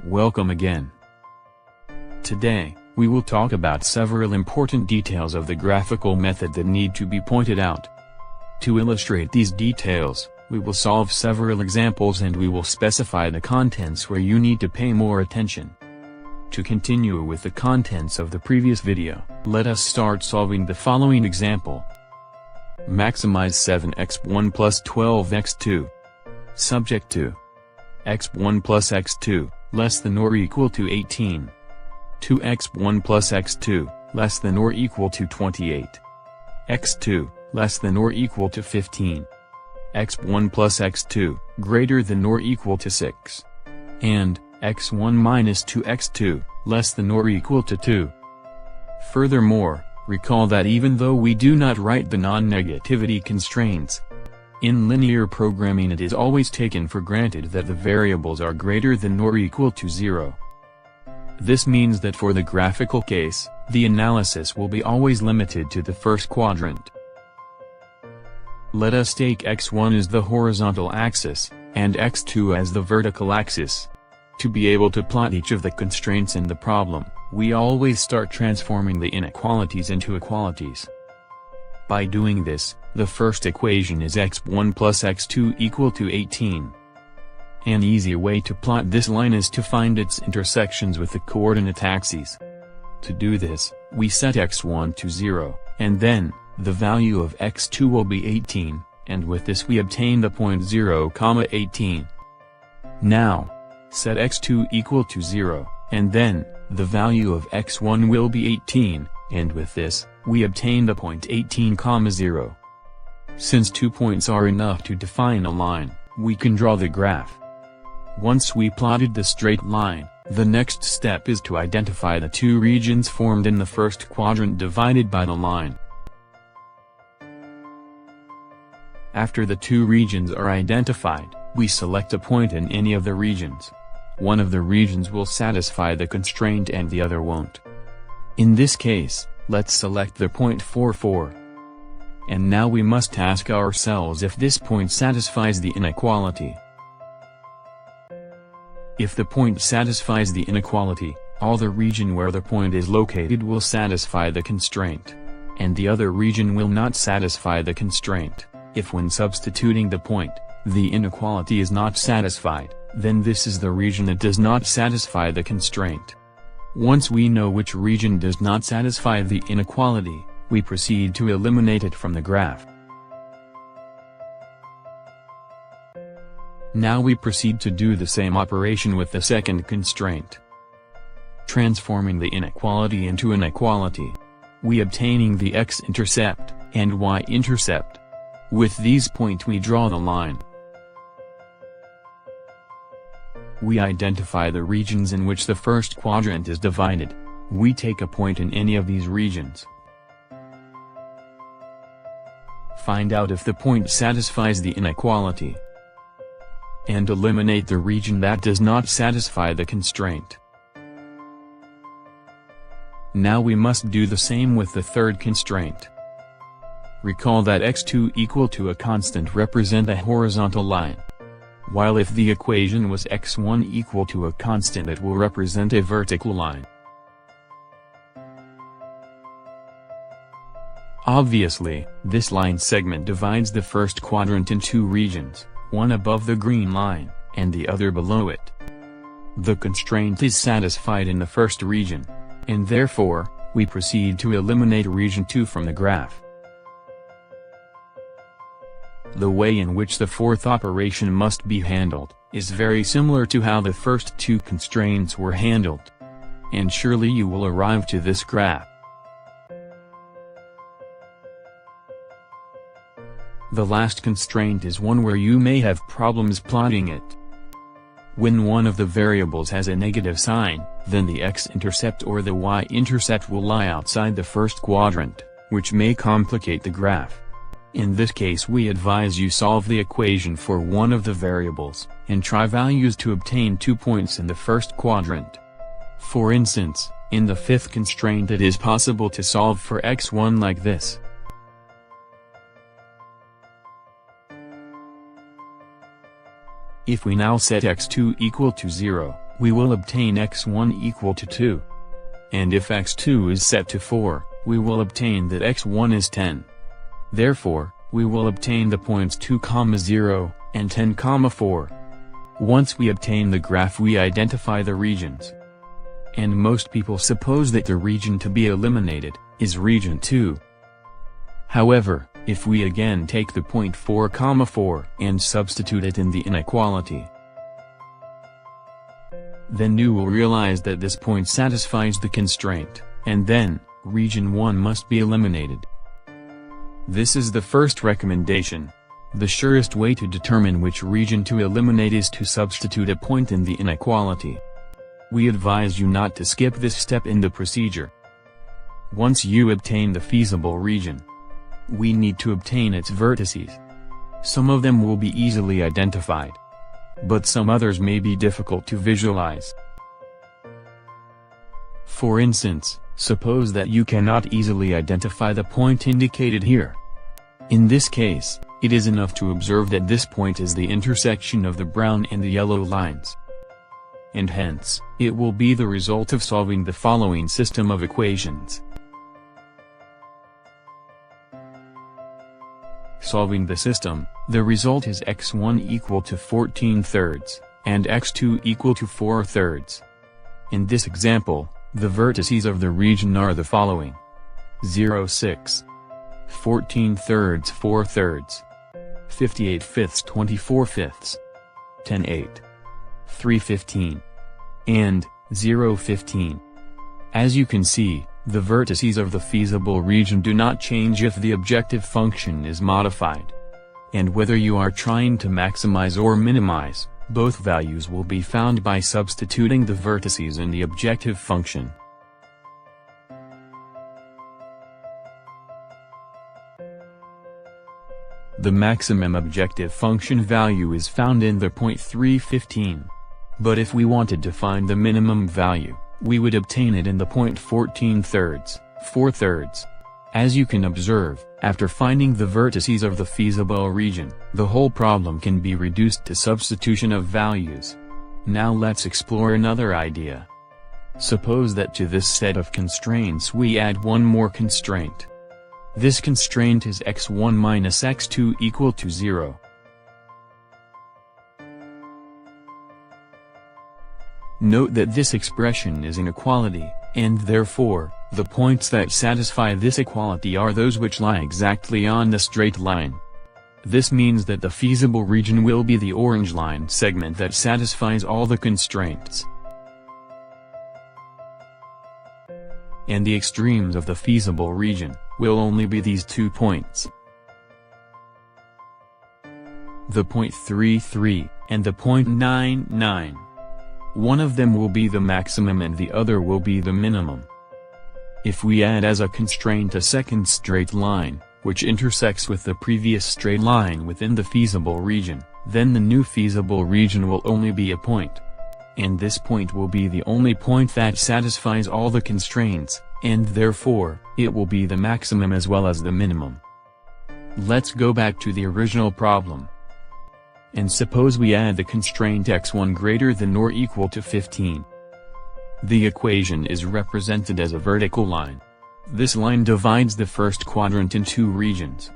Welcome again. Today, we will talk about several important details of the graphical method that need to be pointed out. To illustrate these details, we will solve several examples and we will specify the contents where you need to pay more attention. To continue with the contents of the previous video, let us start solving the following example. Maximize 7x1 plus 12x2. Subject to x1 plus x2, less than or equal to 18. 2x1 plus x2, less than or equal to 28. x2, less than or equal to 15. x1 plus x2, greater than or equal to 6. And x1 minus 2x2, less than or equal to 2. Furthermore, recall that even though we do not write the non-negativity constraints, in linear programming it is always taken for granted that the variables are greater than or equal to 0. This means that for the graphical case, the analysis will be always limited to the first quadrant. Let us take x1 as the horizontal axis, and x2 as the vertical axis. To be able to plot each of the constraints in the problem, we always start transforming the inequalities into equalities. By doing this, the first equation is x1 plus x2 equal to 18. An easy way to plot this line is to find its intersections with the coordinate axes. To do this, we set x1 to 0, and then, the value of x2 will be 18, and with this we obtain the point 0, 18. Now, set x2 equal to 0, and then, the value of x1 will be 18, and with this, we obtain the point 18, 0. Since 2 points are enough to define a line, we can draw the graph. Once we plotted the straight line, the next step is to identify the two regions formed in the first quadrant divided by the line. After the two regions are identified, we select a point in any of the regions. One of the regions will satisfy the constraint and the other won't. In this case, let's select the point 4, 4. And now we must ask ourselves if this point satisfies the inequality. If the point satisfies the inequality, all the region where the point is located will satisfy the constraint. And the other region will not satisfy the constraint. If when substituting the point, the inequality is not satisfied, then this is the region that does not satisfy the constraint. Once we know which region does not satisfy the inequality, we proceed to eliminate it from the graph. Now we proceed to do the same operation with the second constraint. Transforming the inequality into an equality. We obtaining the x-intercept, and y-intercept. With these points we draw the line. We identify the regions in which the first quadrant is divided. We take a point in any of these regions. Find out if the point satisfies the inequality. And eliminate the region that does not satisfy the constraint. Now we must do the same with the third constraint. Recall that x2 equal to a constant represent a horizontal line. While if the equation was x1 equal to a constant, it will represent a vertical line. Obviously, this line segment divides the first quadrant in two regions, one above the green line, and the other below it. The constraint is satisfied in the first region, and therefore, we proceed to eliminate region 2 from the graph. The way in which the fourth operation must be handled, is very similar to how the first two constraints were handled. And surely you will arrive to this graph. The last constraint is one where you may have problems plotting it. When one of the variables has a negative sign, then the x-intercept or the y-intercept will lie outside the first quadrant, which may complicate the graph. In this case we advise you solve the equation for one of the variables, and try values to obtain 2 points in the first quadrant. For instance, in the fifth constraint it is possible to solve for x1 like this. If we now set x2 equal to 0, we will obtain x1 equal to 2. And if x2 is set to 4, we will obtain that x1 is 10. Therefore, we will obtain the points 2, 0, and 10, 4. Once we obtain the graph, we identify the regions. And most people suppose that the region to be eliminated is region 2. However, if we again take the point 4, 4 and substitute it in the inequality, then you will realize that this point satisfies the constraint, and then, region 1 must be eliminated. This is the first recommendation. The surest way to determine which region to eliminate is to substitute a point in the inequality. We advise you not to skip this step in the procedure. Once you obtain the feasible region, we need to obtain its vertices. Some of them will be easily identified, but some others may be difficult to visualize. For instance, suppose that you cannot easily identify the point indicated here. In this case, it is enough to observe that this point is the intersection of the brown and the yellow lines. And hence, it will be the result of solving the following system of equations. Solving the system, the result is x1 equal to 14/3, and x2 equal to 4/3. In this example, the vertices of the region are the following: 0, 6, 14/3, 4/3, 58/5, 24/5, 10/8, 3/15, and 0/15. As you can see, the vertices of the feasible region do not change if the objective function is modified. And whether you are trying to maximize or minimize, both values will be found by substituting the vertices in the objective function. The maximum objective function value is found in the point 315. But if we wanted to find the minimum value, we would obtain it in the point 14/3, 4/3. As you can observe, after finding the vertices of the feasible region, the whole problem can be reduced to substitution of values. Now let's explore another idea. Suppose that to this set of constraints we add one more constraint. This constraint is x1 minus x2 equal to 0. Note that this expression is an equality, and therefore, the points that satisfy this equality are those which lie exactly on the straight line. This means that the feasible region will be the orange line segment that satisfies all the constraints. And the extremes of the feasible region will only be these 2 points. The point 33, and the point 99. One of them will be the maximum and the other will be the minimum. If we add as a constraint a second straight line, which intersects with the previous straight line within the feasible region, then the new feasible region will only be a point. And this point will be the only point that satisfies all the constraints, and therefore, it will be the maximum as well as the minimum. Let's go back to the original problem. And suppose we add the constraint x1 greater than or equal to 15. The equation is represented as a vertical line. This line divides the first quadrant in 2 regions.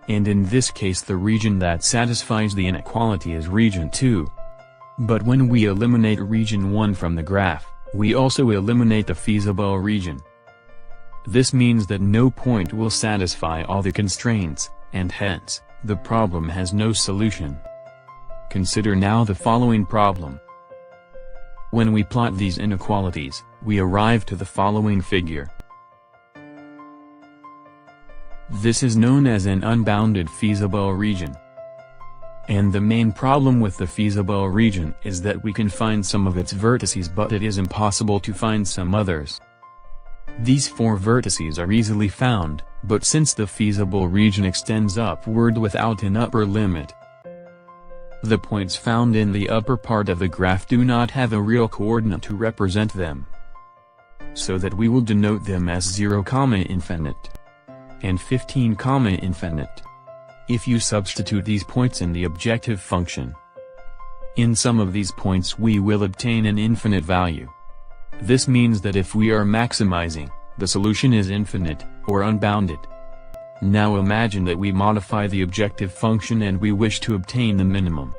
And in this case the region that satisfies the inequality is region 2. But when we eliminate region 1 from the graph, we also eliminate the feasible region. This means that no point will satisfy all the constraints, and hence, the problem has no solution. Consider now the following problem. When we plot these inequalities, we arrive to the following figure. This is known as an unbounded feasible region. And the main problem with the feasible region is that we can find some of its vertices but it is impossible to find some others. These 4 vertices are easily found, but since the feasible region extends upward without an upper limit, the points found in the upper part of the graph do not have a real coordinate to represent them. So that we will denote them as 0, infinite, and 15, infinite. If you substitute these points in the objective function, In some of these points we will obtain an infinite value. This means that if we are maximizing, the solution is infinite, or unbounded. Now imagine that we modify the objective function and we wish to obtain the minimum.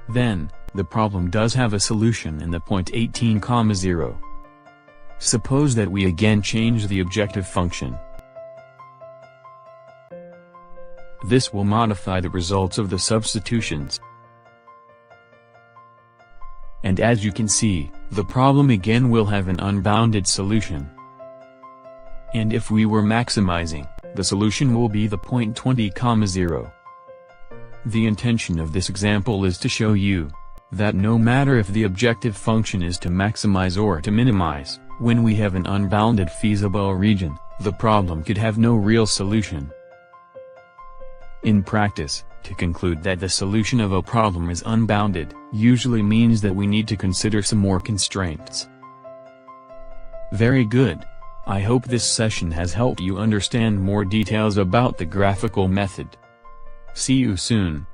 Then, the problem does have a solution in the point 18, 0. Suppose that we again change the objective function. This will modify the results of the substitutions. And as you can see, the problem again will have an unbounded solution. And if we were maximizing, the solution will be the point 20, 0. The intention of this example is to show you that no matter if the objective function is to maximize or to minimize, when we have an unbounded feasible region, the problem could have no real solution. In practice, to conclude that the solution of a problem is unbounded usually means that we need to consider some more constraints. Very good. I hope this session has helped you understand more details about the graphical method. See you soon.